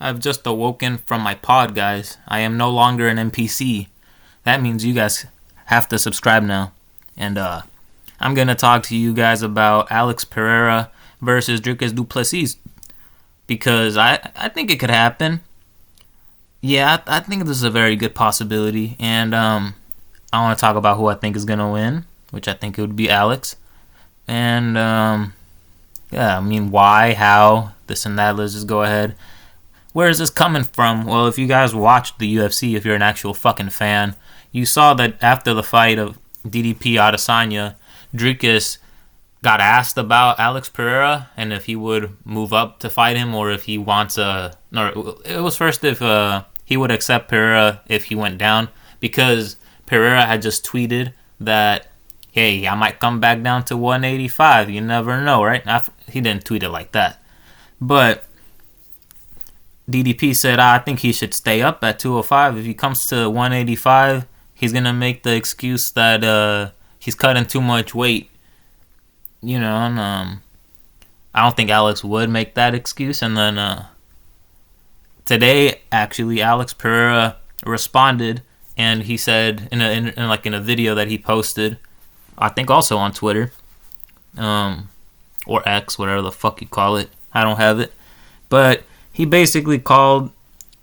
I've just awoken from my pod, guys. I am no longer an NPC. That means you guys have to subscribe now. And I'm going to talk to you guys about Alex Periera versus Dricus Du Plessis. Because I think it could happen. Yeah, I think this is a very good possibility. And I want to talk about who I think is going to win, which I think it would be Alex. And why, how, this and that. Let's just go ahead. Where is this coming from? Well, if you guys watched the UFC, if you're an actual fucking fan, you saw that after the fight of DDP Adesanya, Dricus got asked about Alex Periera and if he would move up to fight him or if he wants a... No, it was first if he would accept Periera if he went down, because Periera had just tweeted that, hey, I might come back down to 185. You never know, right? He didn't tweet it like that. But DDP said, I think he should stay up at 205. If he comes to 185, he's going to make the excuse that he's cutting too much weight. You know, and I don't think Alex would make that excuse. And then today, actually, Alex Periera responded, and he said in a video that he posted, I think also on Twitter, or X, whatever the fuck you call it. I don't have it, but he basically called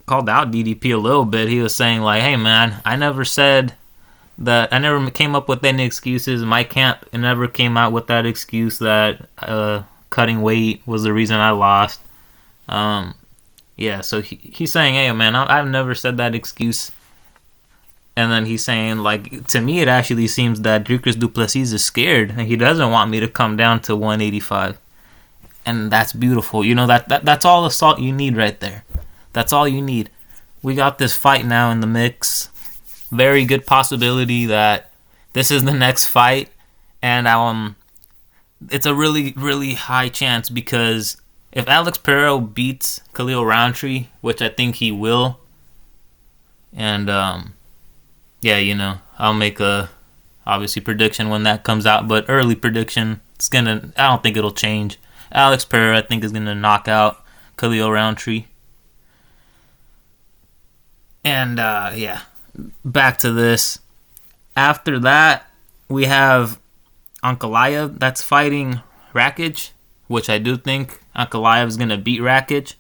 out DDP a little bit. He was saying like, hey man, I never said that, I never came up with any excuses. My camp never came out with that excuse that cutting weight was the reason I lost. So he's saying, hey man, I've never said that excuse. And then he's saying, like, to me it actually seems that Dricus Du Plessis is scared and he doesn't want me to come down to 185. And that's beautiful. You know, that's all the salt you need right there. That's all you need. We got this fight now in the mix. Very good possibility that this is the next fight. And it's a really, really high chance, because if Alex Periera beats Khalil Roundtree, which I think he will, and I'll make a obviously prediction when that comes out, but early prediction, I don't think it'll change. Alex Periera, I think, is going to knock out Khalil Roundtree. And, back to this. After that, we have Ankalaev that's fighting Rakic, which I do think Ankalaev is going to beat Rakic.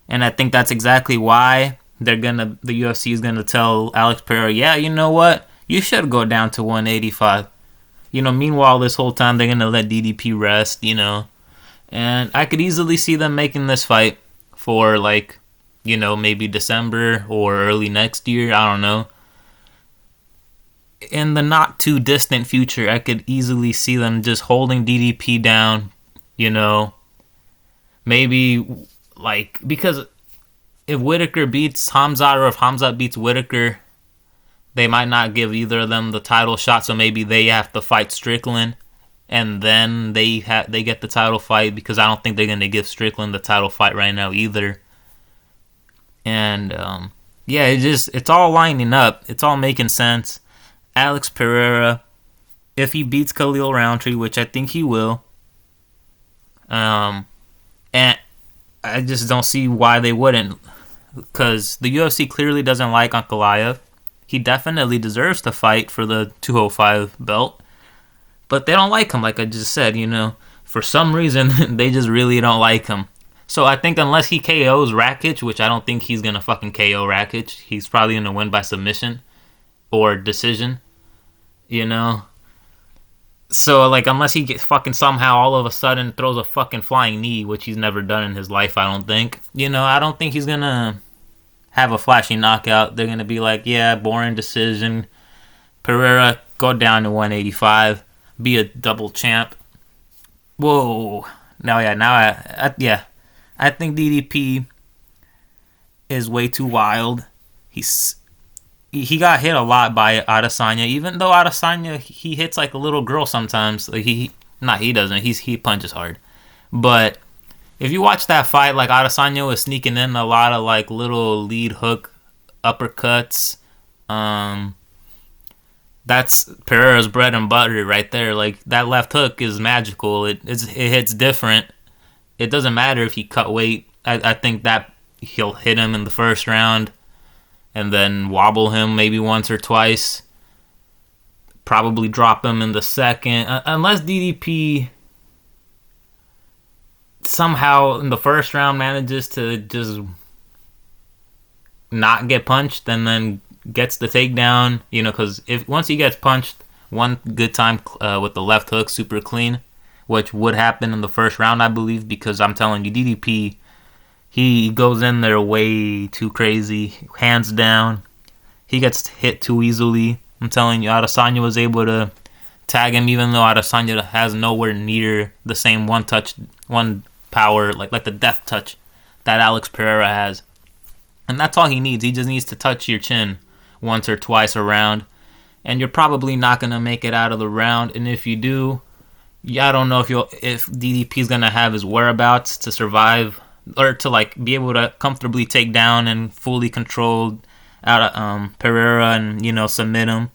And I think that's exactly why the UFC is going to tell Alex Periera, yeah, you know what? You should go down to 185. Meanwhile, this whole time, they're going to let DDP rest, And I could easily see them making this fight for, maybe December or early next year. I don't know. In the not too distant future, I could easily see them just holding DDP down, Maybe, because if Whitaker beats Hamzat, or if Hamzat beats Whitaker, they might not give either of them the title shot, so maybe they have to fight Strickland. And then they get the title fight, because I don't think they're going to give Strickland the title fight right now either. And, it's all lining up. It's all making sense. Alex Periera, if he beats Khalil Roundtree, which I think he will, and I just don't see why they wouldn't, because the UFC clearly doesn't like Ankalaev. He definitely deserves to fight for the 205 belt. But they don't like him, like I just said, For some reason, they just really don't like him. So I think unless he KOs Rakic, which I don't think he's going to fucking KO Rakic, he's probably going to win by submission or decision, So, unless he gets fucking somehow all of a sudden throws a fucking flying knee, which he's never done in his life, I don't think. I don't think he's going to have a flashy knockout. They're going to be like, yeah, boring decision. Periera, go down to 185. Be a double champ. Whoa. I think DDP is way too wild. He got hit a lot by Adesanya, even though Adesanya, he hits like a little girl sometimes. He doesn't. He punches hard. But if you watch that fight, Adesanya was sneaking in a lot of little lead hook uppercuts. That's Pereira's bread and butter right there. That left hook is magical. It hits different. It doesn't matter if he cut weight. I think that he'll hit him in the first round and then wobble him maybe once or twice. Probably drop him in the second, unless DDP somehow in the first round manages to just not get punched and then gets the takedown, because if once he gets punched one good time with the left hook super clean, which would happen in the first round, I believe, because I'm telling you, DDP, he goes in there way too crazy, hands down. He gets hit too easily. I'm telling you, Adesanya was able to tag him, even though Adesanya has nowhere near the same one power, like the death touch that Alex Pereira has. And that's all he needs. He just needs to touch your chin once or twice around, and you're probably not gonna make it out of the round. And if you do, I don't know if DDP is gonna have his whereabouts to survive or to be able to comfortably take down and fully control out Periera and submit him.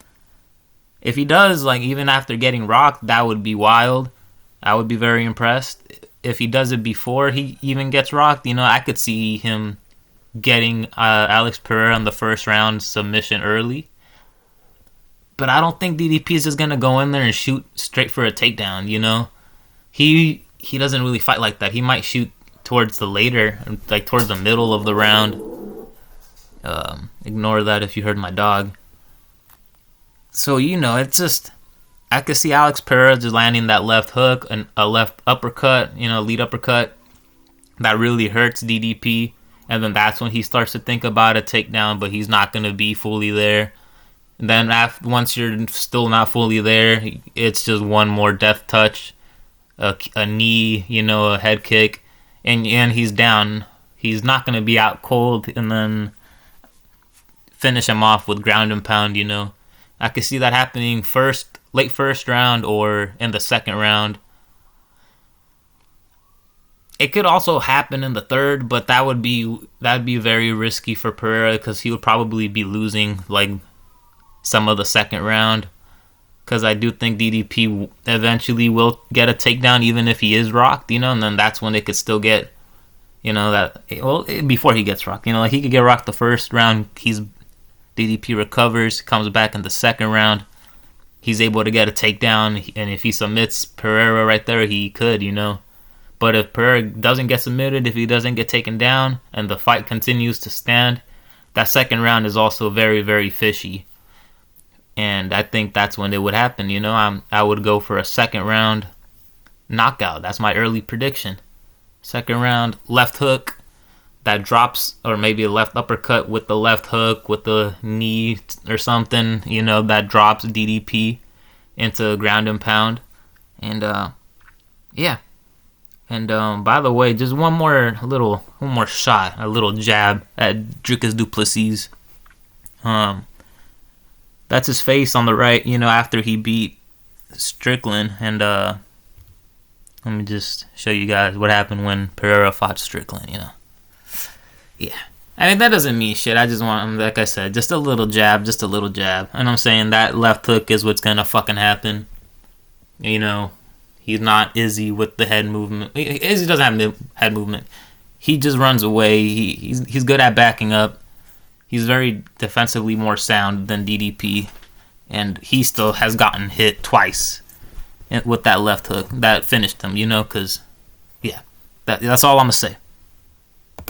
If he does, even after getting rocked, that would be wild. I would be very impressed. If he does it before he even gets rocked, I could see him getting Alex Pereira in the first round submission early. But I don't think DDP is just gonna go in there and shoot straight for a takedown. He doesn't really fight like that. He might shoot towards the later, towards the middle of the round. Ignore that if you heard my dog. So it's just, I could see Alex Pereira just landing that left hook and a left uppercut, lead uppercut that really hurts DDP, and then that's when he starts to think about a takedown, but he's not gonna be fully there. And then once you're still not fully there, it's just one more death touch, a knee, a head kick, and he's down. He's not gonna be out cold, and then finish him off with ground and pound. I could see that happening late first round or in the second round. It could also happen in the third, but that'd be very risky for Pereira because he would probably be losing some of the second round. Because I do think DDP eventually will get a takedown even if he is rocked, and then that's when they could still get, before he gets rocked, he could get rocked the first round. DDP recovers, comes back in the second round. He's able to get a takedown, and if he submits Pereira right there, he could, But if Pereira doesn't get submitted, if he doesn't get taken down, and the fight continues to stand, that second round is also very, very fishy. And I think that's when it would happen, I would go for a second round knockout. That's my early prediction. Second round, left hook that drops, or maybe a left uppercut with the left hook with the knee or something, that drops DDP into ground and pound. And yeah. And by the way, just one more shot, a little jab at Dricus Du Plessis. That's his face on the right, after he beat Strickland. And let me just show you guys what happened when Periera fought Strickland, Yeah. I mean, that doesn't mean shit. I just want, like I said, just a little jab. And I'm saying that left hook is what's going to fucking happen. He's not Izzy with the head movement. Izzy doesn't have the head movement. He just runs away. He's good at backing up. He's very defensively more sound than DDP. And he still has gotten hit twice with that left hook. That finished him, because, yeah. That's all I'm going to say.